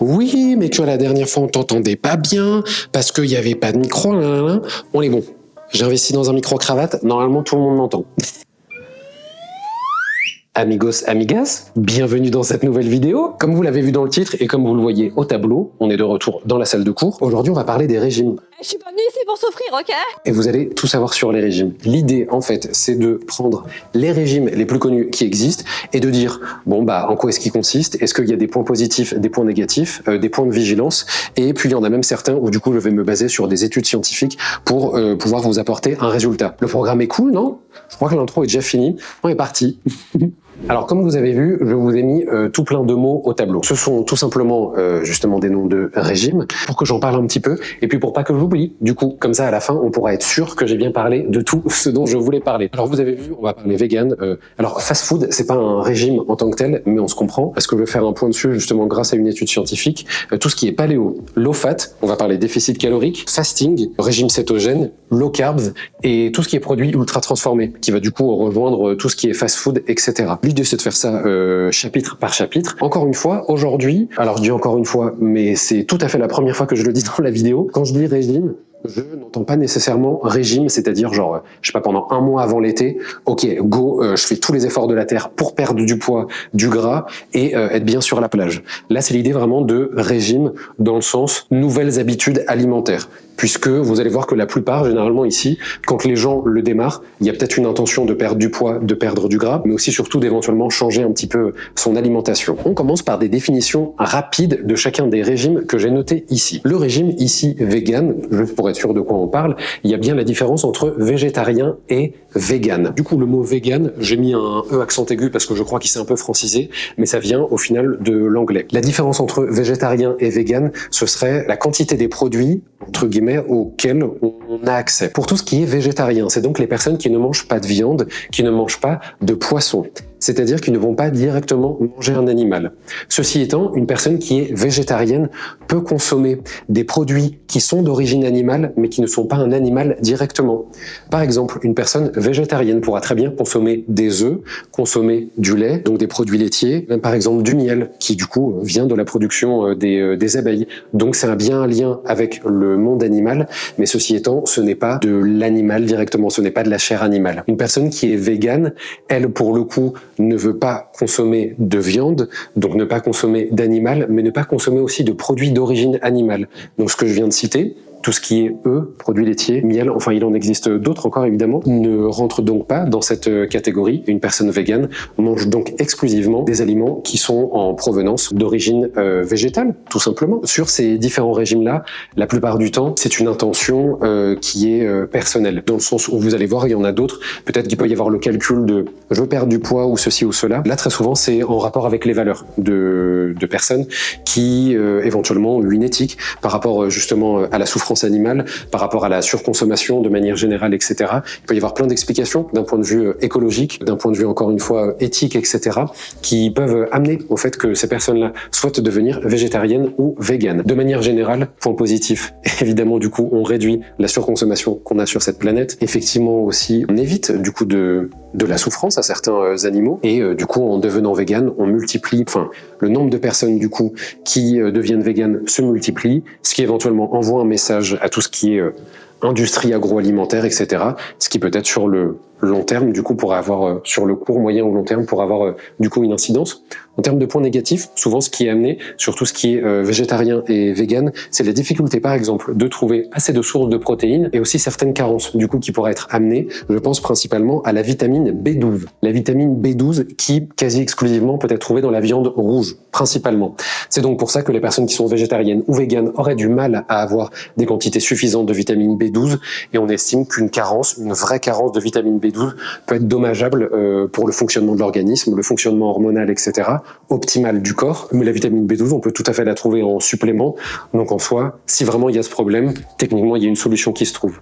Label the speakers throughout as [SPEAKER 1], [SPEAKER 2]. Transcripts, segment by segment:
[SPEAKER 1] Oui, mais tu vois, la dernière fois, on t'entendait pas bien parce qu'il n'y avait pas de micro. Là. On est bon. J'ai investi dans un micro-cravate. Normalement, tout le monde m'entend. Amigos, amigas, bienvenue dans cette nouvelle vidéo. Comme vous l'avez vu dans le titre et comme vous le voyez au tableau, on est de retour dans la salle de cours. Aujourd'hui, on va parler des régimes.
[SPEAKER 2] Je suis pas venue ici pour souffrir, ok?
[SPEAKER 1] Et vous allez tout savoir sur les régimes. L'idée, en fait, c'est de prendre les régimes les plus connus qui existent et de dire, bon, bah, en quoi est-ce qu'ils consistent? Est-ce qu'il y a des points positifs, des points négatifs, des points de vigilance? Et puis, il y en a même certains où, du coup, je vais me baser sur des études scientifiques pour pouvoir vous apporter un résultat. Le programme est cool, non? Je crois que l'intro est déjà finie. On est parti. Alors, comme vous avez vu, je vous ai mis tout plein de mots au tableau. Ce sont tout simplement justement des noms de régimes pour que j'en parle un petit peu et puis pour pas que j'oublie. Du coup, comme ça, à la fin, on pourra être sûr que j'ai bien parlé de tout ce dont je voulais parler. Alors, vous avez vu, on va parler vegan. Alors, fast food, c'est pas un régime en tant que tel, mais on se comprend parce que je vais faire un point dessus justement grâce à une étude scientifique. Tout ce qui est paléo, low fat, on va parler déficit calorique, fasting, régime cétogène, low carbs et tout ce qui est produit ultra transformé, qui va du coup rejoindre tout ce qui est fast food, etc. L'idée, c'est de faire ça chapitre par chapitre. Encore une fois, aujourd'hui, alors je dis encore une fois, mais c'est tout à fait la première fois que je le dis dans la vidéo, quand je dis régime, je n'entends pas nécessairement régime, c'est-à-dire genre, je sais pas, pendant un mois avant l'été, ok, go, je fais tous les efforts de la terre pour perdre du poids, du gras et être bien sur la plage. Là, c'est l'idée vraiment de régime dans le sens nouvelles habitudes alimentaires. Puisque vous allez voir que la plupart, généralement ici, quand les gens le démarrent, il y a peut-être une intention de perdre du poids, de perdre du gras, mais aussi surtout d'éventuellement changer un petit peu son alimentation. On commence par des définitions rapides de chacun des régimes que j'ai notés ici. Le régime ici vegan, juste pour être sûr de quoi on parle, il y a bien la différence entre végétarien et vegan. Du coup, le mot vegan, j'ai mis un E accent aigu parce que je crois qu'il s'est un peu francisé, mais ça vient au final de l'anglais. La différence entre végétarien et vegan, ce serait la quantité des produits, entre guillemets, auxquels on a accès. Pour tout ce qui est végétarien, c'est donc les personnes qui ne mangent pas de viande, qui ne mangent pas de poisson. C'est-à-dire qu'ils ne vont pas directement manger un animal. Ceci étant, une personne qui est végétarienne peut consommer des produits qui sont d'origine animale, mais qui ne sont pas un animal directement. Par exemple, une personne végétarienne pourra très bien consommer des œufs, consommer du lait, donc des produits laitiers, même par exemple du miel, qui du coup vient de la production des abeilles. Donc c'est bien un lien avec le monde animal, mais ceci étant, ce n'est pas de l'animal directement, ce n'est pas de la chair animale. Une personne qui est végane, elle, pour le coup, ne veut pas consommer de viande, donc ne pas consommer d'animal, mais ne pas consommer aussi de produits d'origine animale. Donc ce que je viens de citer, tout ce qui est œufs, produits laitiers, miel, enfin il en existe d'autres encore évidemment, ne rentre donc pas dans cette catégorie. Une personne végane mange donc exclusivement des aliments qui sont en provenance d'origine végétale, tout simplement. Sur ces différents régimes-là, la plupart du temps, c'est une intention qui est personnelle, dans le sens où vous allez voir, il y en a d'autres, peut-être qu'il peut y avoir le calcul de je veux perdre du poids ou ceci ou cela. Là, très souvent, c'est en rapport avec les valeurs de personnes qui éventuellement ont une éthique par rapport justement à la souffrance animale, par rapport à la surconsommation de manière générale, etc. Il peut y avoir plein d'explications d'un point de vue écologique, d'un point de vue encore une fois éthique, etc. qui peuvent amener au fait que ces personnes-là souhaitent devenir végétariennes ou véganes. De manière générale, point positif, évidemment du coup on réduit la surconsommation qu'on a sur cette planète. Effectivement aussi, on évite du coup de la souffrance à certains animaux et du coup en devenant vegan, on multiplie, enfin le nombre de personnes du coup qui deviennent véganes se multiplie, ce qui éventuellement envoie un message à tout ce qui est industrie agroalimentaire, etc. Ce qui peut-être sur le long terme, du coup, pourrait avoir, sur le court, moyen ou long terme, pourrait avoir du coup une incidence. En termes de points négatifs, souvent ce qui est amené sur tout ce qui est végétarien et vegan, c'est la difficulté par exemple de trouver assez de sources de protéines et aussi certaines carences du coup qui pourraient être amenées, je pense principalement à la vitamine B12. La vitamine B12 qui quasi exclusivement peut être trouvée dans la viande rouge, principalement. C'est donc pour ça que les personnes qui sont végétariennes ou véganes auraient du mal à avoir des quantités suffisantes de vitamine B12 et on estime qu'une carence, une vraie carence de vitamine B12 peut être dommageable pour le fonctionnement de l'organisme, le fonctionnement hormonal, etc. optimale du corps. Mais la vitamine B12, on peut tout à fait la trouver en supplément. Donc en soi, si vraiment il y a ce problème, techniquement, il y a une solution qui se trouve.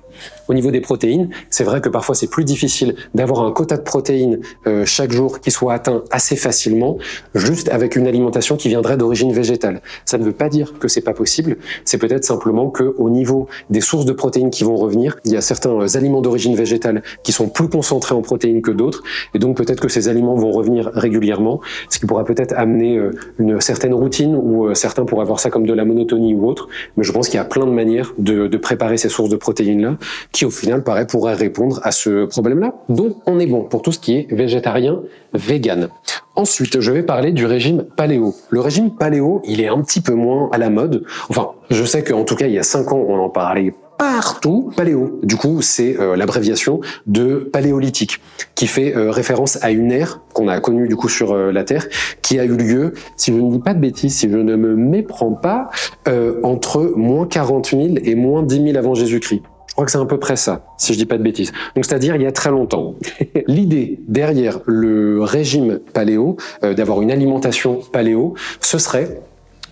[SPEAKER 1] Au niveau des protéines, c'est vrai que parfois c'est plus difficile d'avoir un quota de protéines chaque jour qui soit atteint assez facilement, juste avec une alimentation qui viendrait d'origine végétale. Ça ne veut pas dire que c'est pas possible, c'est peut-être simplement que au niveau des sources de protéines qui vont revenir, il y a certains aliments d'origine végétale qui sont plus concentrés en protéines que d'autres, et donc peut-être que ces aliments vont revenir régulièrement, ce qui pourra peut-être amener une certaine routine, ou certains pourraient voir ça comme de la monotonie ou autre, mais je pense qu'il y a plein de manières de préparer ces sources de protéines-là, qui au final, pareil, pourraient répondre à ce problème-là. Donc on est bon pour tout ce qui est végétarien, vegan. Ensuite, je vais parler du régime paléo. Le régime paléo, il est un petit peu moins à la mode. Enfin, je sais qu'en tout cas, il y a 5 ans, on en parlait partout. Paléo, du coup, c'est l'abréviation de paléolithique, qui fait référence à une ère qu'on a connue du coup sur la Terre, qui a eu lieu, si je ne dis pas de bêtises, si je ne me méprends pas, entre moins 40 000 et moins 10 000 avant Jésus-Christ. Je crois que c'est à peu près ça, si je dis pas de bêtises. Donc c'est-à-dire il y a très longtemps. L'idée derrière le régime paléo, d'avoir une alimentation paléo, ce serait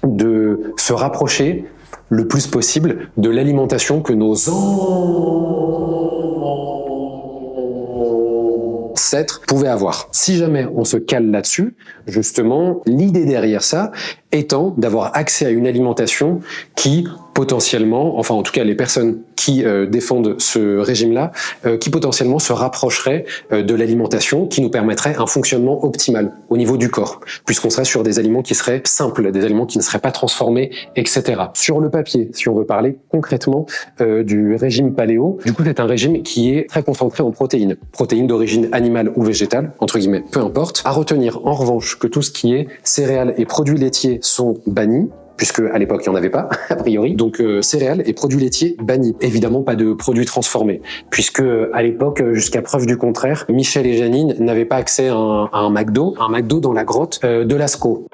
[SPEAKER 1] de se rapprocher le plus possible de l'alimentation que nos ancêtres pouvaient avoir. Si jamais on se cale là-dessus, justement, l'idée derrière ça étant d'avoir accès à une alimentation qui potentiellement, enfin en tout cas les personnes qui défendent ce régime-là, qui potentiellement se rapprocheraient de l'alimentation qui nous permettrait un fonctionnement optimal au niveau du corps, puisqu'on serait sur des aliments qui seraient simples, des aliments qui ne seraient pas transformés, etc. Sur le papier, si on veut parler concrètement du régime paléo, du coup c'est un régime qui est très concentré en protéines, protéines d'origine animale ou végétale, entre guillemets, peu importe. À retenir en revanche que tout ce qui est céréales et produits laitiers sont bannis, puisque à l'époque il n'y en avait pas, a priori. Donc céréales et produits laitiers bannis. Évidemment pas de produits transformés, puisque à l'époque, jusqu'à preuve du contraire, Michel et Janine n'avaient pas accès à un McDo dans la grotte de Lascaux.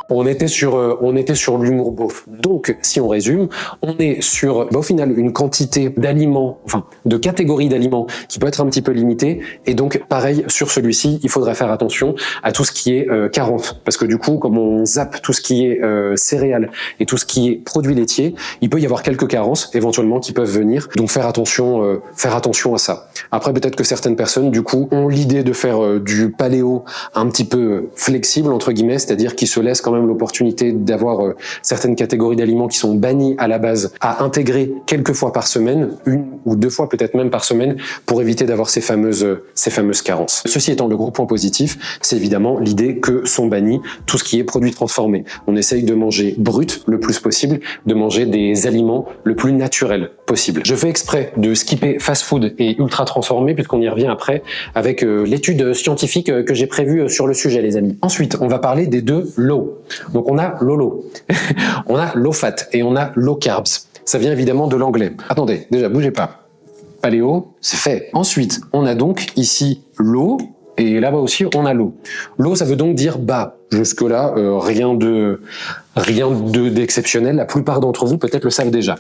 [SPEAKER 1] On était sur l'humour beauf. Donc, si on résume, on est sur, au final, une quantité d'aliments, enfin, de catégories d'aliments qui peut être un petit peu limitée. Et donc, pareil, sur celui-ci, il faudrait faire attention à tout ce qui est carence. Parce que du coup, comme on zappe tout ce qui est céréales et tout ce qui est produits laitiers, il peut y avoir quelques carences, éventuellement, qui peuvent venir. Donc, faire attention à ça. Après, peut-être que certaines personnes, du coup, ont l'idée de faire du paléo un petit peu flexible, entre guillemets, c'est-à-dire qui se laissent quand même l'opportunité d'avoir certaines catégories d'aliments qui sont bannis à la base à intégrer quelques fois par semaine, 1 ou 2 fois peut-être même par semaine, pour éviter d'avoir ces fameuses carences. Ceci étant, le gros point positif, c'est évidemment l'idée que sont bannis tout ce qui est produits transformés. On essaye de manger brut le plus possible, de manger des aliments le plus naturels possible. Je fais exprès de skipper fast-food et ultra transformé puisqu'on y revient après avec l'étude scientifique que j'ai prévue sur le sujet, les amis. Ensuite, on va parler des 2 low. Donc on a low, on a low fat et on a low carbs. Ça vient évidemment de l'anglais. Attendez, déjà bougez pas. Paléo, c'est fait. Ensuite, on a donc ici low et là-bas aussi on a low. Low, ça veut donc dire bas. Jusque-là, rien d'exceptionnel. La plupart d'entre vous peut-être le savent déjà.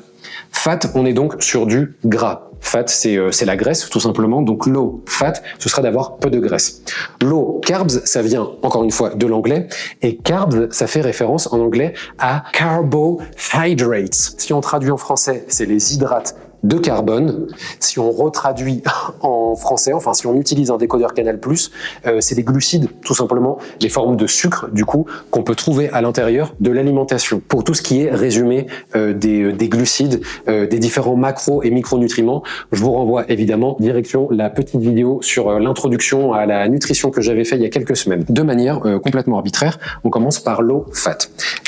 [SPEAKER 1] Fat, on est donc sur du gras. Fat, c'est la graisse, tout simplement. Donc low fat, ce sera d'avoir peu de graisse. Low carbs, ça vient encore une fois de l'anglais. Et carbs, ça fait référence en anglais à carbohydrates. Si on traduit en français, c'est les hydrates de carbone. Si on retraduit en français, enfin si on utilise un décodeur Canal+, c'est les glucides, tout simplement, les formes de sucre, du coup, qu'on peut trouver à l'intérieur de l'alimentation. Pour tout ce qui est résumé des glucides, des différents macros et micronutriments, je vous renvoie évidemment direction la petite vidéo sur l'introduction à la nutrition que j'avais fait il y a quelques semaines. De manière complètement arbitraire, on commence par low fat.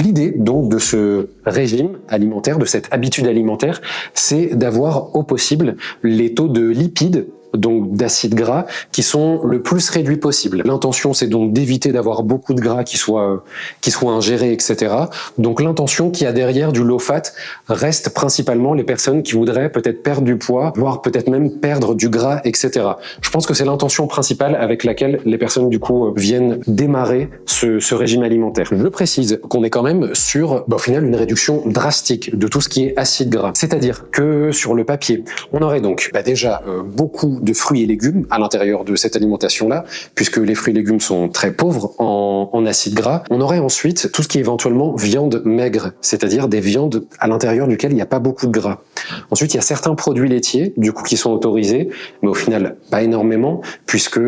[SPEAKER 1] L'idée donc de ce régime alimentaire, de cette habitude alimentaire, c'est d'avoir au possible les taux de lipides, donc d'acides gras, qui sont le plus réduits possible. L'intention, c'est donc d'éviter d'avoir beaucoup de gras qui soient ingérés, etc. Donc l'intention qu'il y a derrière du low fat reste principalement les personnes qui voudraient peut-être perdre du poids, voire peut-être même perdre du gras, etc. Je pense que c'est l'intention principale avec laquelle les personnes du coup viennent démarrer ce régime alimentaire. Je précise qu'on est quand même sur, au final, une réduction drastique de tout ce qui est acide gras. C'est-à-dire que sur le papier, on aurait donc déjà beaucoup de fruits et légumes à l'intérieur de cette alimentation-là, puisque les fruits et légumes sont très pauvres en acides gras. On aurait ensuite tout ce qui est éventuellement viande maigre, c'est-à-dire des viandes à l'intérieur duquel il n'y a pas beaucoup de gras. Ensuite, il y a certains produits laitiers, du coup, qui sont autorisés, mais au final, pas énormément, puisque,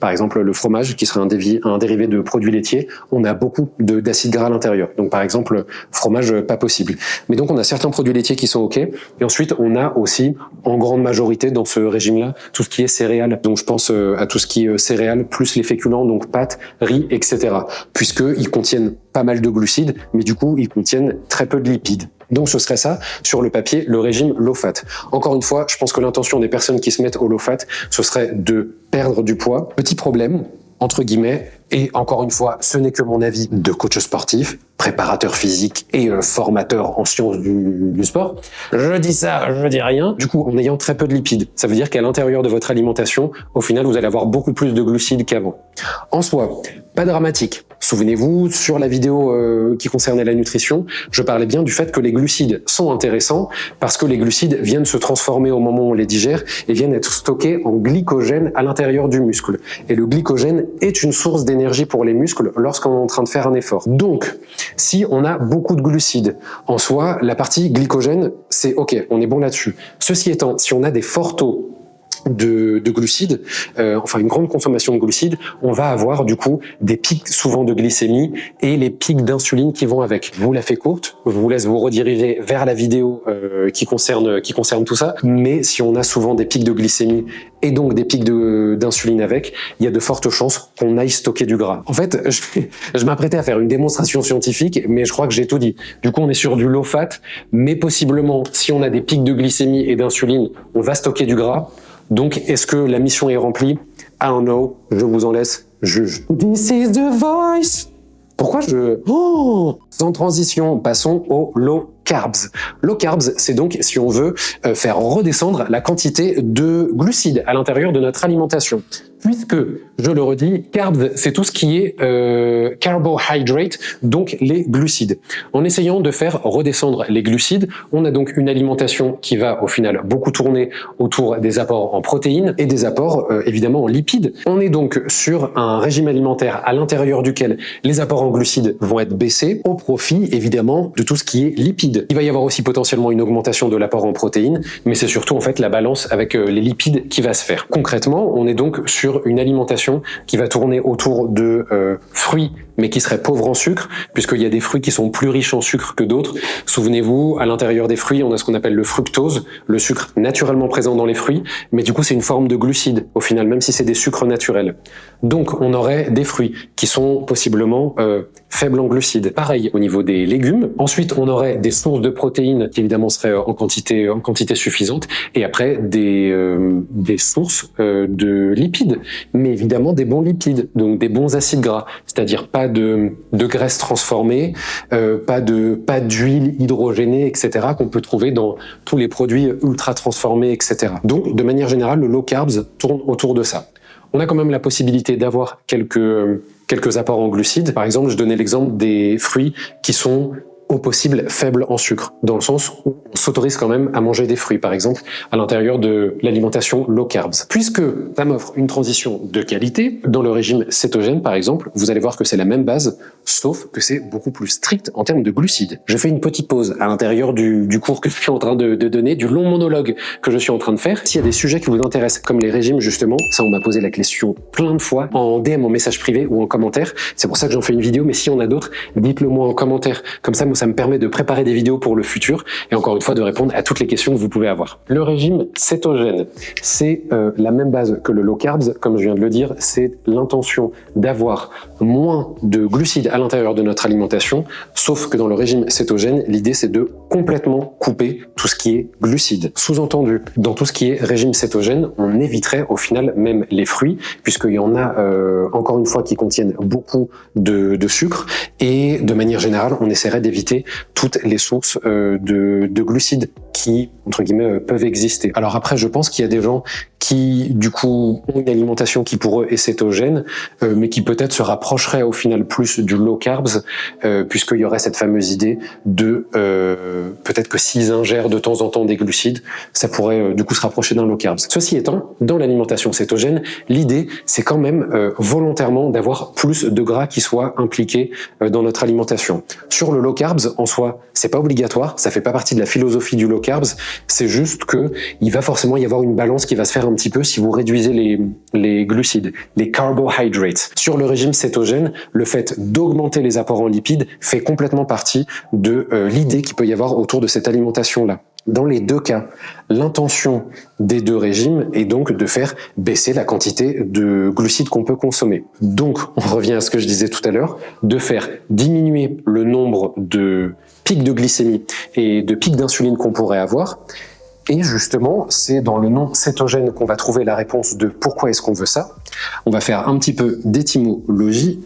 [SPEAKER 1] par exemple, le fromage, qui serait un dérivé de produits laitiers, on a beaucoup d'acides gras à l'intérieur. Donc, par exemple, fromage, pas possible. Mais donc, on a certains produits laitiers qui sont OK, et ensuite, on a aussi, en grande majorité, dans ce régime-là, tout ce qui est céréales. Donc je pense à tout ce qui est céréales plus les féculents, donc pâtes, riz, etc. Puisqu'ils contiennent pas mal de glucides, mais du coup ils contiennent très peu de lipides. Donc ce serait ça, sur le papier, le régime low fat. Encore une fois, je pense que l'intention des personnes qui se mettent au low fat, ce serait de perdre du poids. Petit problème, entre guillemets, et encore une fois, ce n'est que mon avis de coach sportif, préparateur physique et formateur en sciences du sport. Je dis ça, je dis rien. Du coup, en ayant très peu de lipides, ça veut dire qu'à l'intérieur de votre alimentation, au final, vous allez avoir beaucoup plus de glucides qu'avant. En soi, pas dramatique. Souvenez-vous, sur la vidéo qui concernait la nutrition, je parlais bien du fait que les glucides sont intéressants parce que les glucides viennent se transformer au moment où on les digère et viennent être stockés en glycogène à l'intérieur du muscle. Et le glycogène est une source d'énergie pour les muscles lorsqu'on est en train de faire un effort. Donc, si on a beaucoup de glucides, en soi, la partie glycogène, c'est OK, on est bon là-dessus. Ceci étant, si on a des forts taux de glucides, enfin une grande consommation de glucides, on va avoir du coup des pics souvent de glycémie et les pics d'insuline qui vont avec. Je vous la fais courte, je vous laisse vous rediriger vers la vidéo qui concerne tout ça, mais si on a souvent des pics de glycémie et donc des pics d'insuline avec, il y a de fortes chances qu'on aille stocker du gras. En fait, je m'apprêtais à faire une démonstration scientifique, mais je crois que j'ai tout dit. Du coup, on est sur du low fat, mais possiblement, si on a des pics de glycémie et d'insuline, on va stocker du gras. Donc, est-ce que la mission est remplie? I don't know. Je vous en laisse juge. This is the voice. Pourquoi Sans transition, passons au low carbs. Low carbs, c'est donc si on veut faire redescendre la quantité de glucides à l'intérieur de notre alimentation. Puisque, je le redis, carbs, c'est tout ce qui est carbohydrate, donc les glucides. En essayant de faire redescendre les glucides, on a donc une alimentation qui va au final beaucoup tourner autour des apports en protéines et des apports évidemment en lipides. On est donc sur un régime alimentaire à l'intérieur duquel les apports en glucides vont être baissés au profit évidemment de tout ce qui est lipides. Il va y avoir aussi potentiellement une augmentation de l'apport en protéines, mais c'est surtout en fait la balance avec les lipides qui va se faire. Concrètement, on est donc sur une alimentation qui va tourner autour de fruits, mais qui serait pauvre en sucre, puisqu'il y a des fruits qui sont plus riches en sucre que d'autres. Souvenez-vous, à l'intérieur des fruits, on a ce qu'on appelle le fructose, le sucre naturellement présent dans les fruits, mais du coup c'est une forme de glucide, au final, même si c'est des sucres naturels. Donc on aurait des fruits qui sont possiblement faibles en glucides. Pareil au niveau des légumes. Ensuite, on aurait des sources de protéines qui évidemment seraient en quantité suffisante, et après des sources de lipides, mais évidemment des bons lipides, donc des bons acides gras, c'est-à-dire pas de graisse transformée, pas d'huile hydrogénée, etc., qu'on peut trouver dans tous les produits ultra transformés, etc. Donc, de manière générale, le low carbs tourne autour de ça. On a quand même la possibilité d'avoir quelques apports en glucides. Par exemple, je donnais l'exemple des fruits qui sont au possible faible en sucre, dans le sens où on s'autorise quand même à manger des fruits, par exemple, à l'intérieur de l'alimentation low carbs. Puisque ça m'offre une transition de qualité, dans le régime cétogène, par exemple, vous allez voir que c'est la même base, sauf que c'est beaucoup plus strict en termes de glucides. Je fais une petite pause à l'intérieur du cours que je suis en train de donner, du long monologue que je suis en train de faire. S'il y a des sujets qui vous intéressent, comme les régimes, justement, ça on m'a posé la question plein de fois, en DM, en message privé ou en commentaire. C'est pour ça que j'en fais une vidéo, mais si on a d'autres, dites-le moi en commentaire. Comme ça, moi, ça me permet de préparer des vidéos pour le futur et encore une fois de répondre à toutes les questions que vous pouvez avoir. Le régime cétogène, c'est la même base que le low carbs, comme je viens de le dire, c'est l'intention d'avoir moins de glucides à l'intérieur de notre alimentation, sauf que dans le régime cétogène, l'idée c'est de complètement couper tout ce qui est glucides. Sous-entendu, dans tout ce qui est régime cétogène, on éviterait au final même les fruits, puisqu'il y en a encore une fois qui contiennent beaucoup de sucre, et de manière générale, on essaierait d'éviter toutes les sources de glucides qui, entre guillemets, peuvent exister. Alors après, je pense qu'il y a des gens qui, du coup, ont une alimentation qui pour eux est cétogène, mais qui peut-être se rapprocherait au final plus du low carbs, puisqu'il y aurait cette fameuse idée de peut-être que s'ils ingèrent de temps en temps des glucides, ça pourrait du coup se rapprocher d'un low carbs. Ceci étant, dans l'alimentation cétogène, l'idée c'est quand même volontairement d'avoir plus de gras qui soient impliqués dans notre alimentation. Sur le low carbs, en soi, c'est pas obligatoire, ça fait pas partie de la philosophie du low carbs, c'est juste que il va forcément y avoir une balance qui va se faire un petit peu si vous réduisez les glucides, les carbohydrates. Sur le régime cétogène, le fait d'augmenter les apports en lipides fait complètement partie de l'idée qu'il peut y avoir autour de cette alimentation-là. Dans les deux cas, l'intention des deux régimes est donc de faire baisser la quantité de glucides qu'on peut consommer. Donc, on revient à ce que je disais tout à l'heure, de faire diminuer le nombre de pics de glycémie et de pics d'insuline qu'on pourrait avoir. Et justement, c'est dans le nom cétogène qu'on va trouver la réponse de pourquoi est-ce qu'on veut ça. On va faire un petit peu d'étymologie.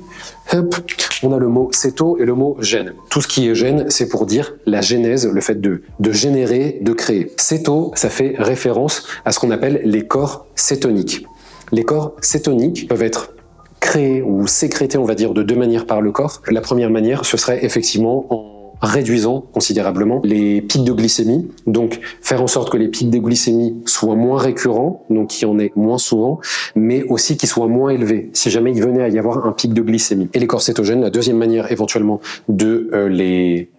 [SPEAKER 1] Hop, on a le mot céto et le mot gène. Tout ce qui est gène, c'est pour dire la genèse, le fait de générer, de créer. Céto, ça fait référence à ce qu'on appelle les corps cétoniques. Les corps cétoniques peuvent être créés ou sécrétés, on va dire, de deux manières par le corps. La première manière, ce serait effectivement en réduisant considérablement les pics de glycémie, donc faire en sorte que les pics de glycémie soient moins récurrents, donc qu'il y en ait moins souvent, mais aussi qu'ils soient moins élevés, si jamais il venait à y avoir un pic de glycémie. Et les corps cétogènes, la deuxième manière éventuellement de les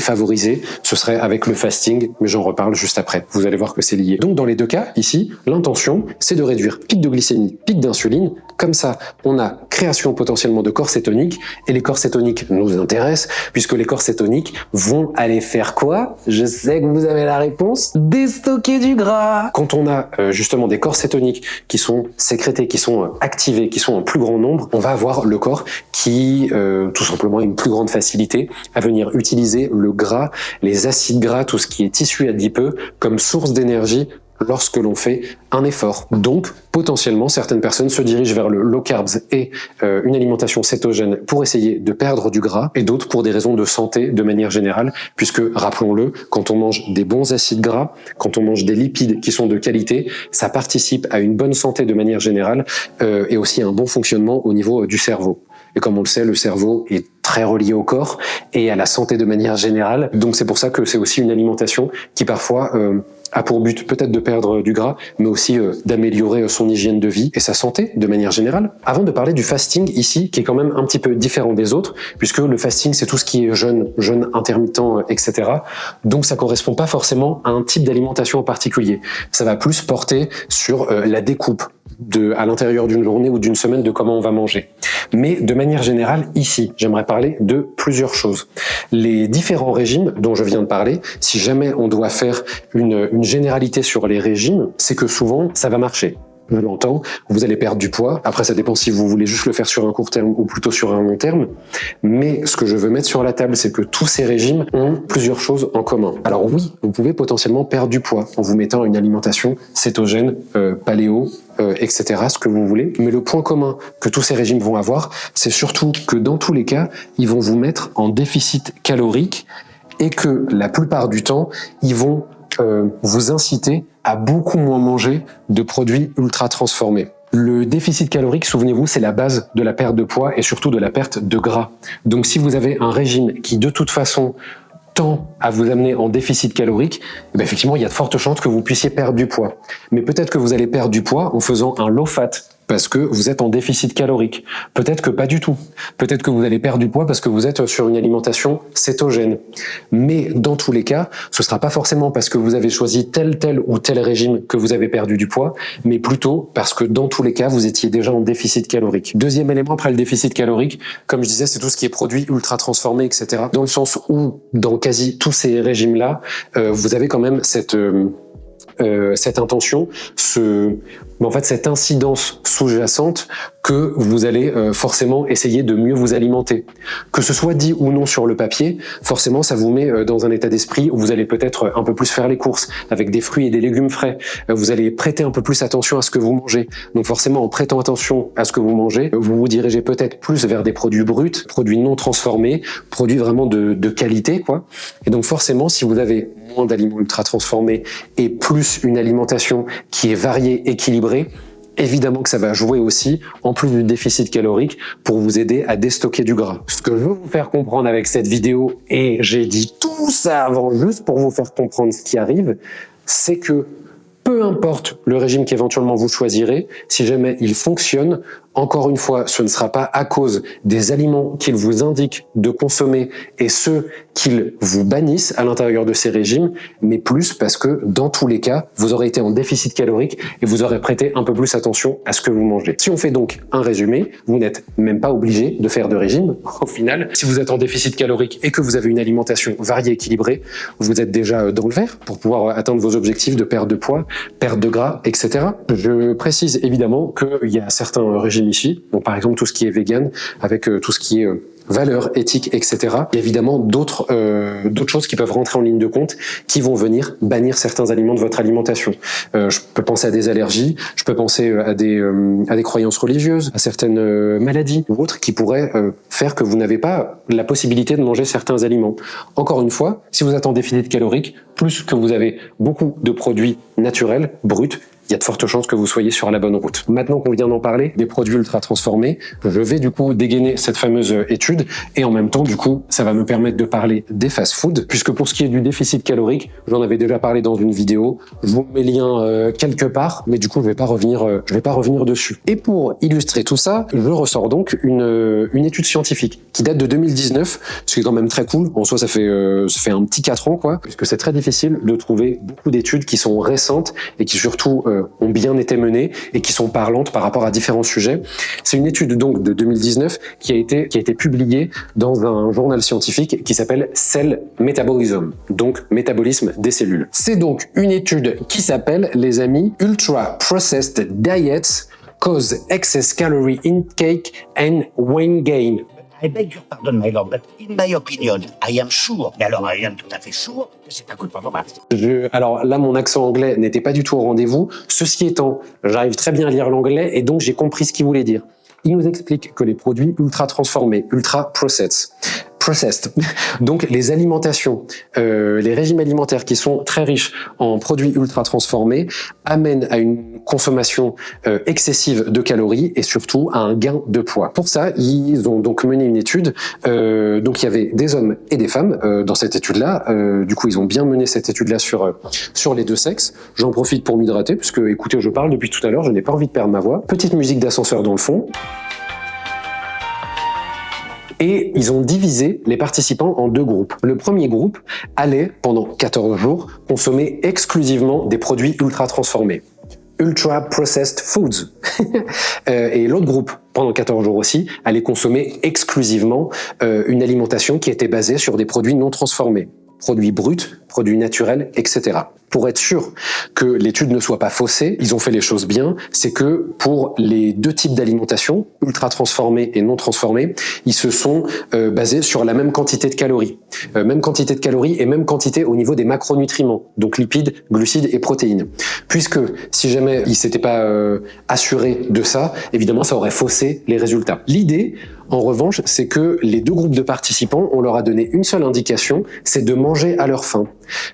[SPEAKER 1] favoriser, ce serait avec le fasting, mais j'en reparle juste après. Vous allez voir que c'est lié. Donc dans les deux cas, ici, l'intention, c'est de réduire pic de glycémie, pic d'insuline. Comme ça, on a création potentiellement de corps cétoniques, et les corps cétoniques nous intéressent, puisque les corps cétoniques vont aller faire quoi? Je sais que vous avez la réponse. Déstocker du gras. Quand on a justement des corps cétoniques qui sont sécrétés, qui sont activés, qui sont en plus grand nombre, on va avoir le corps qui, tout simplement, a une plus grande facilité à venir utiliser le gras, les acides gras, tout ce qui est tissu adipeux, comme source d'énergie lorsque l'on fait un effort. Donc, potentiellement, certaines personnes se dirigent vers le low carbs et une alimentation cétogène pour essayer de perdre du gras, et d'autres pour des raisons de santé de manière générale, puisque, rappelons-le, quand on mange des bons acides gras, quand on mange des lipides qui sont de qualité, ça participe à une bonne santé de manière générale et aussi à un bon fonctionnement au niveau du cerveau. Et comme on le sait, le cerveau est très relié au corps et à la santé de manière générale. Donc c'est pour ça que c'est aussi une alimentation qui parfois a pour but peut-être de perdre du gras, mais aussi d'améliorer son hygiène de vie et sa santé de manière générale. Avant de parler du fasting ici, qui est quand même un petit peu différent des autres, puisque le fasting c'est tout ce qui est jeûne intermittent, etc. Donc ça correspond pas forcément à un type d'alimentation en particulier. Ça va plus porter sur la découpe à l'intérieur d'une journée ou d'une semaine de comment on va manger. Mais de manière générale, ici, j'aimerais parler de plusieurs choses. Les différents régimes dont je viens de parler, si jamais on doit faire une généralité sur les régimes, c'est que souvent, ça va marcher. Je l'entends, vous allez perdre du poids. Après, ça dépend si vous voulez juste le faire sur un court terme ou plutôt sur un long terme. Mais ce que je veux mettre sur la table, c'est que tous ces régimes ont plusieurs choses en commun. Alors oui, vous pouvez potentiellement perdre du poids en vous mettant une alimentation cétogène, paléo, etc., ce que vous voulez. Mais le point commun que tous ces régimes vont avoir, c'est surtout que dans tous les cas, ils vont vous mettre en déficit calorique et que la plupart du temps, ils vont vous inciter à beaucoup moins manger de produits ultra transformés. Le déficit calorique, souvenez-vous, c'est la base de la perte de poids et surtout de la perte de gras. Donc si vous avez un régime qui de toute façon tend à vous amener en déficit calorique, eh bien effectivement, il y a de fortes chances que vous puissiez perdre du poids. Mais peut-être que vous allez perdre du poids en faisant un low fat, parce que vous êtes en déficit calorique. Peut-être que pas du tout. Peut-être que vous allez perdre du poids parce que vous êtes sur une alimentation cétogène. Mais dans tous les cas, ce sera pas forcément parce que vous avez choisi tel ou tel régime que vous avez perdu du poids, mais plutôt parce que dans tous les cas, vous étiez déjà en déficit calorique. Deuxième élément après le déficit calorique, comme je disais, c'est tout ce qui est produit ultra transformé, etc. Dans le sens où, dans quasi tous ces régimes-là, vous avez quand même cette intention, cette incidence sous-jacente que vous allez forcément essayer de mieux vous alimenter. Que ce soit dit ou non sur le papier, forcément ça vous met dans un état d'esprit où vous allez peut-être un peu plus faire les courses avec des fruits et des légumes frais. Vous allez prêter un peu plus attention à ce que vous mangez. Donc forcément, en prêtant attention à ce que vous mangez, vous vous dirigez peut-être plus vers des produits bruts, produits non transformés, produits vraiment de qualité, quoi. Et donc forcément, si vous avez moins d'aliments ultra transformés et plus une alimentation qui est variée, équilibrée, évidemment que ça va jouer aussi, en plus du déficit calorique, pour vous aider à déstocker du gras. Ce que je veux vous faire comprendre avec cette vidéo, et j'ai dit tout ça avant juste pour vous faire comprendre ce qui arrive, c'est que peu importe le régime qu'éventuellement vous choisirez, si jamais il fonctionne, Encore une fois, ce ne sera pas à cause des aliments qu'ils vous indiquent de consommer et ceux qu'ils vous bannissent à l'intérieur de ces régimes, mais plus parce que dans tous les cas, vous aurez été en déficit calorique et vous aurez prêté un peu plus attention à ce que vous mangez. Si on fait donc un résumé, vous n'êtes même pas obligé de faire de régime. Au final, si vous êtes en déficit calorique et que vous avez une alimentation variée et équilibrée, vous êtes déjà dans le vert pour pouvoir atteindre vos objectifs de perte de poids, perte de gras, etc. Je précise évidemment qu'il y a certains régimes ici, donc par exemple tout ce qui est vegan, avec tout ce qui est valeurs éthiques, etc. Il y a évidemment d'autres choses qui peuvent rentrer en ligne de compte, qui vont venir bannir certains aliments de votre alimentation. Je peux penser à des allergies, je peux penser à des croyances religieuses, à certaines maladies ou autres qui pourraient faire que vous n'avez pas la possibilité de manger certains aliments. Encore une fois, si vous êtes en déficit calorique, plus que vous avez beaucoup de produits naturels, bruts, il y a de fortes chances que vous soyez sur la bonne route. Maintenant qu'on vient d'en parler, des produits ultra transformés, je vais du coup dégainer cette fameuse étude et en même temps, du coup, ça va me permettre de parler des fast-foods, puisque pour ce qui est du déficit calorique, j'en avais déjà parlé dans une vidéo, je vous mets le lien quelque part, mais du coup, je vais pas revenir dessus. Et pour illustrer tout ça, je ressors donc une étude scientifique qui date de 2019, ce qui est quand même très cool. En soi, ça fait un petit 4 ans, quoi, puisque c'est très difficile de trouver beaucoup d'études qui sont récentes et qui surtout ont bien été menées et qui sont parlantes par rapport à différents sujets. C'est une étude donc de 2019 qui a été publiée dans un journal scientifique qui s'appelle Cell Metabolism, donc métabolisme des cellules. C'est donc une étude qui s'appelle, les amis, Ultra Processed Diets Cause Excess Calorie Intake and Weight Gain.
[SPEAKER 3] I beg your pardon, my lord, but in my opinion, I am sure, mais alors I am tout à fait sûr que c'est un coup de performance.
[SPEAKER 1] Alors là, mon accent anglais n'était pas du tout au rendez-vous. Ceci étant, j'arrive très bien à lire l'anglais et donc j'ai compris ce qu'il voulait dire. Il nous explique que les produits ultra transformés, ultra processed, donc les alimentations, les régimes alimentaires qui sont très riches en produits ultra transformés amènent à une consommation excessive de calories et surtout à un gain de poids. Pour ça, ils ont donc mené une étude. Donc il y avait des hommes et des femmes dans cette étude-là. Du coup, ils ont bien mené cette étude-là sur les deux sexes. J'en profite pour m'hydrater puisque, écoutez, je parle depuis tout à l'heure, je n'ai pas envie de perdre ma voix. Petite musique d'ascenseur dans le fond. Et ils ont divisé les participants en deux groupes. Le premier groupe allait, pendant 14 jours, consommer exclusivement des produits ultra transformés. Ultra Processed Foods. Et l'autre groupe, pendant 14 jours aussi, allait consommer exclusivement une alimentation qui était basée sur des produits non transformés. Produits bruts, produits naturels, etc. Pour être sûr que l'étude ne soit pas faussée, ils ont fait les choses bien, c'est que pour les deux types d'alimentation, ultra transformés et non transformés, ils se sont basés sur la même quantité de calories. Même quantité de calories et même quantité au niveau des macronutriments, donc lipides, glucides et protéines. Puisque si jamais ils s'étaient pas assurés de ça, évidemment ça aurait faussé les résultats. L'idée, en revanche, c'est que les deux groupes de participants, on leur a donné une seule indication, c'est de manger à leur faim.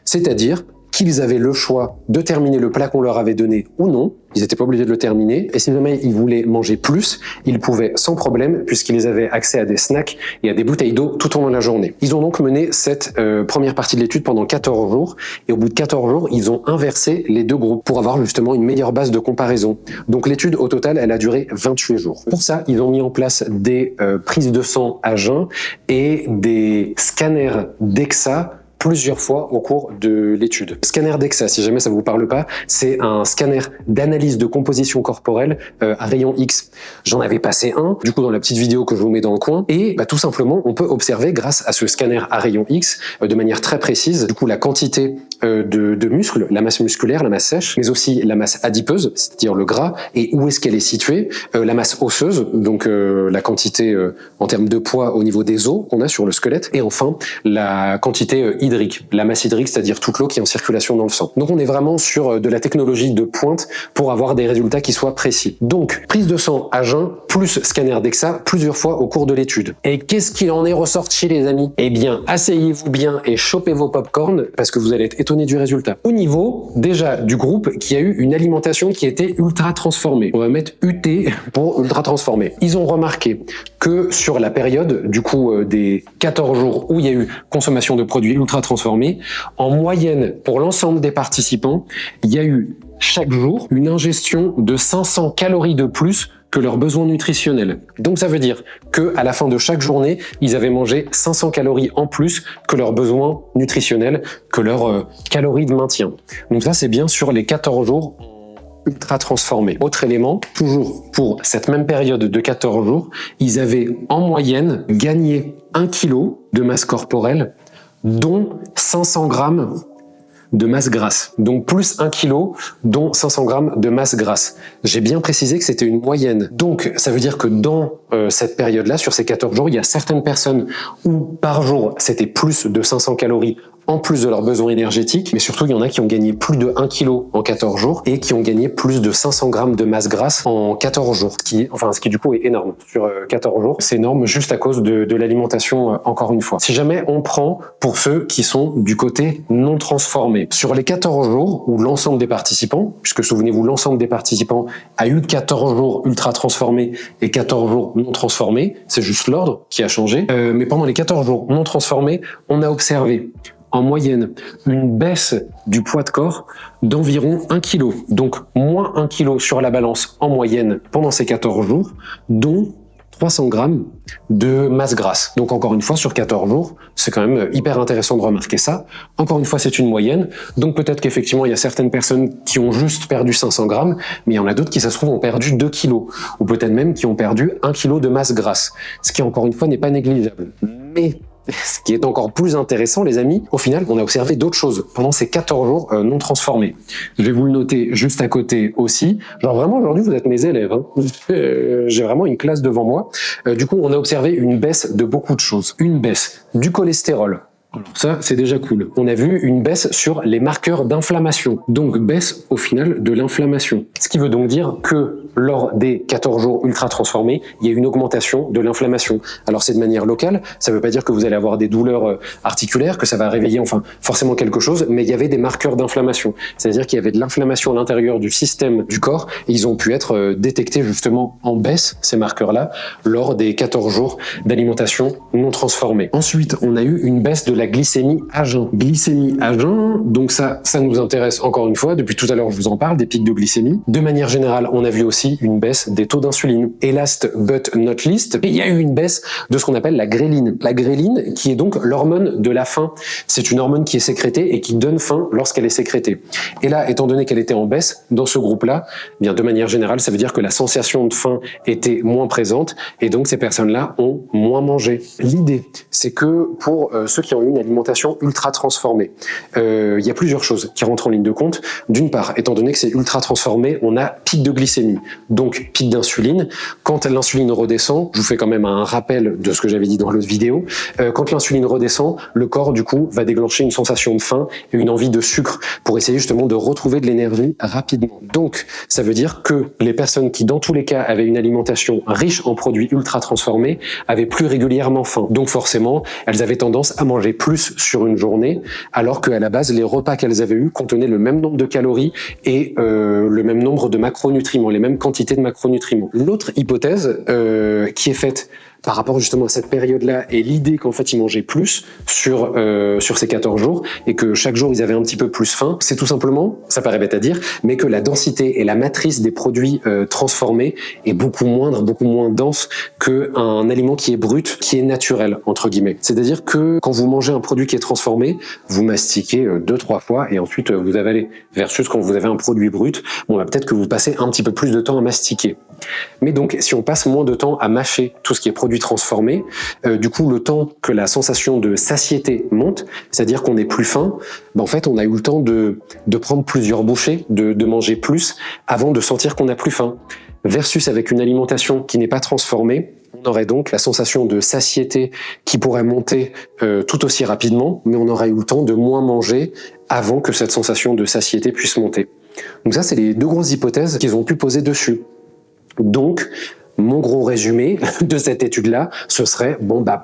[SPEAKER 1] C'est-à-dire qu'ils avaient le choix de terminer le plat qu'on leur avait donné ou non. Ils n'étaient pas obligés de le terminer. Et si jamais ils voulaient manger plus, ils pouvaient sans problème, puisqu'ils avaient accès à des snacks et à des bouteilles d'eau tout au long de la journée. Ils ont donc mené cette première partie de l'étude pendant 14 jours. Et au bout de 14 jours, ils ont inversé les deux groupes pour avoir justement une meilleure base de comparaison. Donc l'étude, au total, elle a duré 28 jours. Pour ça, ils ont mis en place des prises de sang à jeun et des scanners DEXA plusieurs fois au cours de l'étude. Scanner DEXA, si jamais ça vous parle pas, c'est un scanner d'analyse de composition corporelle à rayon X. J'en avais passé un, du coup dans la petite vidéo que je vous mets dans le coin, et tout simplement on peut observer grâce à ce scanner à rayon X de manière très précise, du coup la quantité de muscles, la masse musculaire, la masse sèche, mais aussi la masse adipeuse, c'est-à-dire le gras, et où est-ce qu'elle est située, la masse osseuse, donc la quantité en termes de poids au niveau des os qu'on a sur le squelette, et enfin la quantité hydrique, la masse hydrique, c'est-à-dire toute l'eau qui est en circulation dans le sang. Donc on est vraiment sur de la technologie de pointe pour avoir des résultats qui soient précis. Donc prise de sang à jeun plus scanner DEXA plusieurs fois au cours de l'étude. Et qu'est-ce qu'il en est ressorti, les amis? Eh bien, asseyez-vous bien et chopez vos pop-corn parce que vous allez être étonnés du résultat. Au niveau déjà du groupe qui a eu une alimentation qui était ultra transformée. On va mettre UT pour ultra transformée. Ils ont remarqué que sur la période du coup des 14 jours où il y a eu consommation de produits ultra transformés, en moyenne pour l'ensemble des participants, il y a eu chaque jour une ingestion de 500 calories de plus que leurs besoins nutritionnels. Donc ça veut dire que à la fin de chaque journée, ils avaient mangé 500 calories en plus que leurs besoins nutritionnels, que leurs calories de maintien. Donc ça, c'est bien sur les 14 jours ultra transformés. Autre élément, toujours pour cette même période de 14 jours, ils avaient en moyenne gagné 1 kg de masse corporelle, dont 500 grammes de masse grasse. Donc plus 1 kg, dont 500 grammes de masse grasse. J'ai bien précisé que c'était une moyenne. Donc ça veut dire que dans cette période-là, sur ces 14 jours, il y a certaines personnes où par jour, c'était plus de 500 calories en plus de leurs besoins énergétiques, mais surtout il y en a qui ont gagné plus de 1 kg en 14 jours et qui ont gagné plus de 500 grammes de masse grasse en 14 jours, ce qui du coup est énorme. Sur 14 jours, c'est énorme juste à cause de l'alimentation, encore une fois. Si jamais on prend pour ceux qui sont du côté non transformé, sur les 14 jours où l'ensemble des participants, puisque souvenez-vous, l'ensemble des participants a eu 14 jours ultra transformés et 14 jours non transformés, c'est juste l'ordre qui a changé, mais pendant les 14 jours non transformés, on a observé en moyenne une baisse du poids de corps d'environ 1 kg. Donc moins 1 kg sur la balance en moyenne pendant ces 14 jours, dont 300 grammes de masse grasse. Donc encore une fois, sur 14 jours, c'est quand même hyper intéressant de remarquer ça. Encore une fois, c'est une moyenne. Donc peut-être qu'effectivement, il y a certaines personnes qui ont juste perdu 500 grammes, mais il y en a d'autres qui, ça se trouve, ont perdu 2 kilos. Ou peut-être même qui ont perdu 1 kg de masse grasse. Ce qui, encore une fois, n'est pas négligeable. Mais ce qui est encore plus intéressant, les amis, au final, on a observé d'autres choses pendant ces 14 jours non transformés. Je vais vous le noter juste à côté aussi. Genre vraiment, aujourd'hui, vous êtes mes élèves. Hein. J'ai vraiment une classe devant moi. Du coup, on a observé une baisse de beaucoup de choses. Une baisse du cholestérol. Alors ça, c'est déjà cool. On a vu une baisse sur les marqueurs d'inflammation. Donc, baisse au final de l'inflammation. Ce qui veut donc dire que lors des 14 jours ultra transformés, il y a une augmentation de l'inflammation. Alors, c'est de manière locale. Ça ne veut pas dire que vous allez avoir des douleurs articulaires, que ça va réveiller, enfin, forcément quelque chose, mais il y avait des marqueurs d'inflammation. C'est-à-dire qu'il y avait de l'inflammation à l'intérieur du système du corps et ils ont pu être détectés justement en baisse, ces marqueurs-là, lors des 14 jours d'alimentation non transformée. Ensuite, on a eu une baisse de la glycémie à jeun. Glycémie à jeun, donc ça nous intéresse encore une fois. Depuis tout à l'heure, je vous en parle, des pics de glycémie. De manière générale, on a vu aussi une baisse des taux d'insuline. Et last but not least, il y a eu une baisse de ce qu'on appelle la gréline. La gréline, qui est donc l'hormone de la faim. C'est une hormone qui est sécrétée et qui donne faim lorsqu'elle est sécrétée. Et là, étant donné qu'elle était en baisse dans ce groupe-là, eh bien de manière générale, ça veut dire que la sensation de faim était moins présente et donc ces personnes-là ont moins mangé. L'idée, c'est que pour ceux qui ont eu une alimentation ultra transformée, il y a plusieurs choses qui rentrent en ligne de compte. D'une part, étant donné que c'est ultra transformé, on a pic de glycémie, donc pic d'insuline. Quand l'insuline redescend, je vous fais quand même un rappel de ce que j'avais dit dans l'autre vidéo, quand l'insuline redescend, le corps du coup va déclencher une sensation de faim et une envie de sucre pour essayer justement de retrouver de l'énergie rapidement. Donc ça veut dire que les personnes qui dans tous les cas avaient une alimentation riche en produits ultra transformés avaient plus régulièrement faim. Donc forcément, elles avaient tendance à manger plus sur une journée, alors qu'à la base, les repas qu'elles avaient eus contenaient le même nombre de calories et le même nombre de macronutriments, les mêmes quantités de macronutriments. L'autre hypothèse qui est faite par rapport justement à cette période-là et l'idée qu'en fait ils mangeaient plus sur ces 14 jours et que chaque jour ils avaient un petit peu plus faim, c'est tout simplement, ça paraît bête à dire, mais que la densité et la matrice des produits transformés est beaucoup moindre, beaucoup moins dense qu'un aliment qui est brut, qui est naturel, entre guillemets. C'est-à-dire que quand vous mangez un produit qui est transformé, vous mastiquez 2-3 fois et ensuite vous avalez. Versus quand vous avez un produit brut, bon bah, peut-être que vous passez un petit peu plus de temps à mastiquer. Mais donc, si on passe moins de temps à mâcher tout ce qui est produit transformé, du coup, le temps que la sensation de satiété monte, c'est-à-dire qu'on n'est plus faim, ben en fait, on a eu le temps de prendre plusieurs bouchées, de manger plus, avant de sentir qu'on n'a plus faim. Versus avec une alimentation qui n'est pas transformée, on aurait donc la sensation de satiété qui pourrait monter tout aussi rapidement, mais on aurait eu le temps de moins manger avant que cette sensation de satiété puisse monter. Donc ça, c'est les deux grosses hypothèses qu'ils ont pu poser dessus. Donc, mon gros résumé de cette étude-là, ce serait,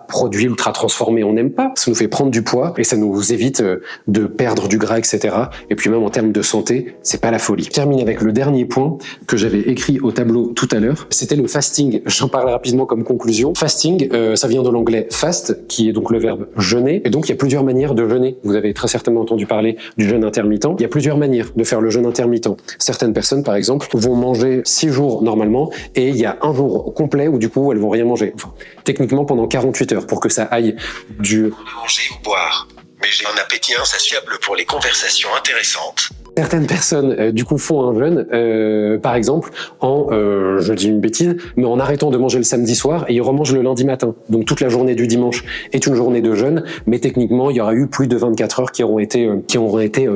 [SPEAKER 1] produits ultra transformés, on n'aime pas. Ça nous fait prendre du poids et ça nous évite de perdre du gras, etc. Et puis même en termes de santé, c'est pas la folie. Je termine avec le dernier point que j'avais écrit au tableau tout à l'heure. C'était le fasting. J'en parle rapidement comme conclusion. Fasting, ça vient de l'anglais fast, qui est donc le verbe jeûner. Et donc, il y a plusieurs manières de jeûner. Vous avez très certainement entendu parler du jeûne intermittent. Il y a plusieurs manières de faire le jeûne intermittent. Certaines personnes, par exemple, vont manger 6 jours normalement et il y a un jour complet où du coup, elles vont rien manger. Enfin, techniquement pendant 48 heures pour que ça aille du
[SPEAKER 4] manger ou boire. Mais j'ai un appétit insatiable pour les conversations intéressantes.
[SPEAKER 1] Certaines personnes, du coup, font un jeûne, par exemple, je dis une bêtise, mais en arrêtant de manger le samedi soir et ils remangent le lundi matin. Donc toute la journée du dimanche est une journée de jeûne, mais techniquement, il y aura eu plus de 24 heures qui auront été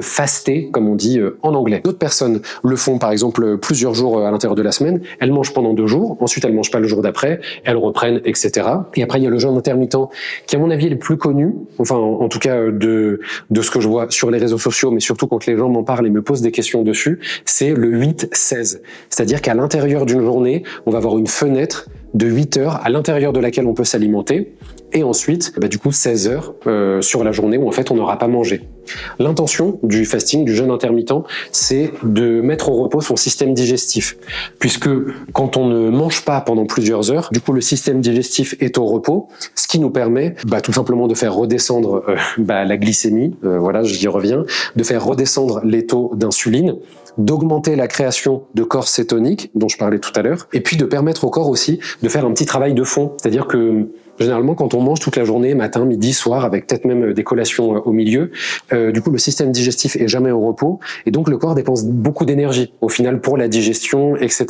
[SPEAKER 1] fastées, comme on dit en anglais. D'autres personnes le font, par exemple, plusieurs jours à l'intérieur de la semaine. Elles mangent pendant 2 jours, ensuite elles mangent pas le jour d'après, elles reprennent, etc. Et après, il y a le jeûne intermittent, qui à mon avis est le plus connu, enfin, en tout cas, de ce que je vois sur les réseaux sociaux, mais surtout quand les gens m'en parlent et me posent des questions dessus, c'est le 8-16. C'est-à-dire qu'à l'intérieur d'une journée, on va avoir une fenêtre de 8 heures à l'intérieur de laquelle on peut s'alimenter et ensuite, du coup, 16 heures sur la journée où en fait on n'aura pas mangé. L'intention du fasting, du jeûne intermittent, c'est de mettre au repos son système digestif. Puisque quand on ne mange pas pendant plusieurs heures, du coup le système digestif est au repos, ce qui nous permet tout simplement de faire redescendre la glycémie, voilà, j'y reviens, de faire redescendre les taux d'insuline, d'augmenter la création de corps cétoniques, dont je parlais tout à l'heure, et puis de permettre au corps aussi de faire un petit travail de fond. C'est-à-dire que généralement, quand on mange toute la journée, matin, midi, soir, avec peut-être même des collations au milieu, du coup, le système digestif est jamais au repos, et donc le corps dépense beaucoup d'énergie, au final, pour la digestion, etc.,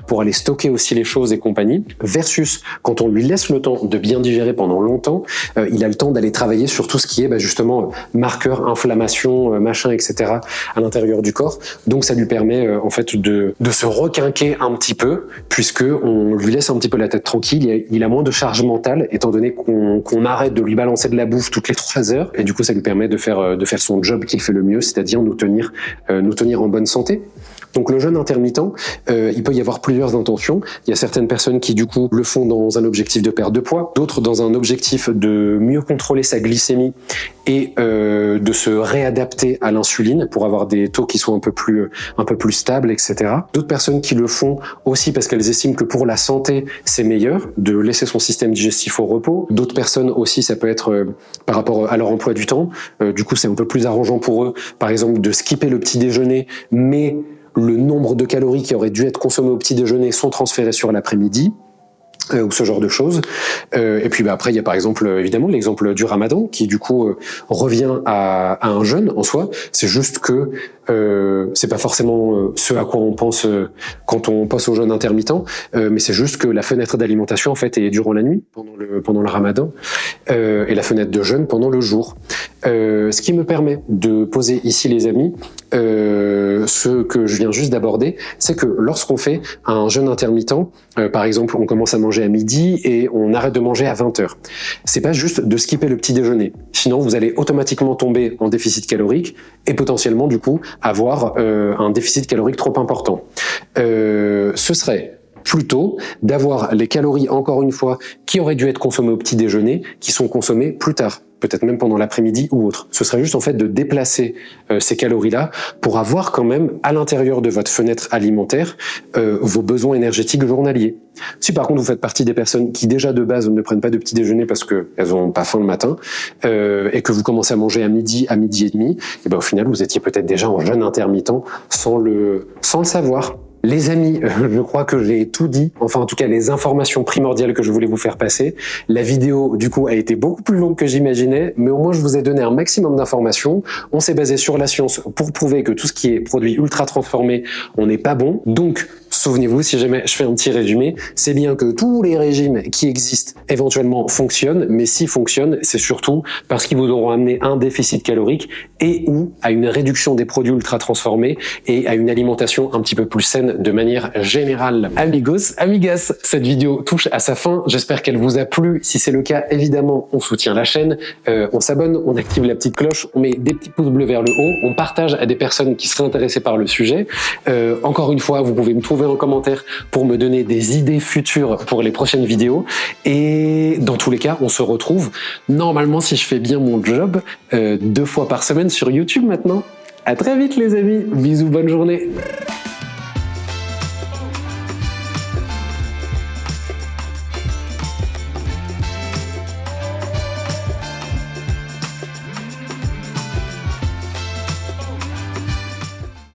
[SPEAKER 1] pour aller stocker aussi les choses et compagnie, versus quand on lui laisse le temps de bien digérer pendant longtemps, il a le temps d'aller travailler sur tout ce qui est justement marqueurs, inflammation, machin, etc., à l'intérieur du corps. Donc, ça lui permet en fait de se requinquer un petit peu, puisque on lui laisse un petit peu la tête tranquille, il a moins de charge mentale, étant donné qu'on arrête de lui balancer de la bouffe toutes les 3 heures, et du coup ça lui permet de faire son job qu'il fait le mieux, c'est-à-dire nous tenir en bonne santé. Donc le jeûne intermittent, il peut y avoir plusieurs intentions. Il y a certaines personnes qui du coup le font dans un objectif de perte de poids, d'autres dans un objectif de mieux contrôler sa glycémie et de se réadapter à l'insuline pour avoir des taux qui sont un peu plus stables, etc. D'autres personnes qui le font aussi parce qu'elles estiment que pour la santé c'est meilleur de laisser son système digestif au repos. D'autres personnes aussi, ça peut être par rapport à leur emploi du temps. Du coup c'est un peu plus arrangeant pour eux, par exemple de skipper le petit déjeuner, mais le nombre de calories qui auraient dû être consommées au petit déjeuner sont transférées sur l'après-midi, ou ce genre de choses. Et puis après, il y a par exemple, évidemment, l'exemple du ramadan, qui du coup revient à un jeûne en soi. C'est juste que c'est pas forcément ce à quoi on pense quand on passe au jeûne intermittent, mais c'est juste que la fenêtre d'alimentation en fait est durant la nuit, pendant le ramadan, et la fenêtre de jeûne pendant le jour. Ce qui me permet de poser ici, les amis, ce que je viens juste d'aborder, c'est que lorsqu'on fait un jeûne intermittent, par exemple, on commence à manger à midi et on arrête de manger à 20h. C'est pas juste de skipper le petit déjeuner. Sinon, vous allez automatiquement tomber en déficit calorique et potentiellement, du coup, avoir un déficit calorique trop important. Ce serait plutôt d'avoir les calories, encore une fois, qui auraient dû être consommées au petit déjeuner, qui sont consommées plus tard, peut-être même pendant l'après-midi ou autre. Ce serait juste en fait de déplacer ces calories-là pour avoir quand même à l'intérieur de votre fenêtre alimentaire vos besoins énergétiques journaliers. Si par contre vous faites partie des personnes qui déjà de base ne prennent pas de petit déjeuner parce qu'elles n'ont pas faim le matin et que vous commencez à manger à midi et demi, et au final vous étiez peut-être déjà en jeûne intermittent sans le savoir. Les amis, je crois que j'ai tout dit, enfin en tout cas les informations primordiales que je voulais vous faire passer. La vidéo du coup a été beaucoup plus longue que j'imaginais, mais au moins je vous ai donné un maximum d'informations. On s'est basé sur la science pour prouver que tout ce qui est produit ultra transformé, on n'est pas bon. Donc souvenez-vous, si jamais je fais un petit résumé, c'est bien que tous les régimes qui existent éventuellement fonctionnent, mais s'ils fonctionnent, c'est surtout parce qu'ils vous auront amené un déficit calorique et ou à une réduction des produits ultra transformés et à une alimentation un petit peu plus saine de manière générale. Amigos, amigas, cette vidéo touche à sa fin. J'espère qu'elle vous a plu. Si c'est le cas, évidemment, on soutient la chaîne, on s'abonne, on active la petite cloche, on met des petits pouces bleus vers le haut, on partage à des personnes qui seraient intéressées par le sujet. Encore une fois, vous pouvez me trouver en commentaire pour me donner des idées futures pour les prochaines vidéos. Et dans tous les cas, on se retrouve normalement, si je fais bien mon job, 2 fois par semaine sur YouTube maintenant. À très vite les amis, bisous, bonne journée.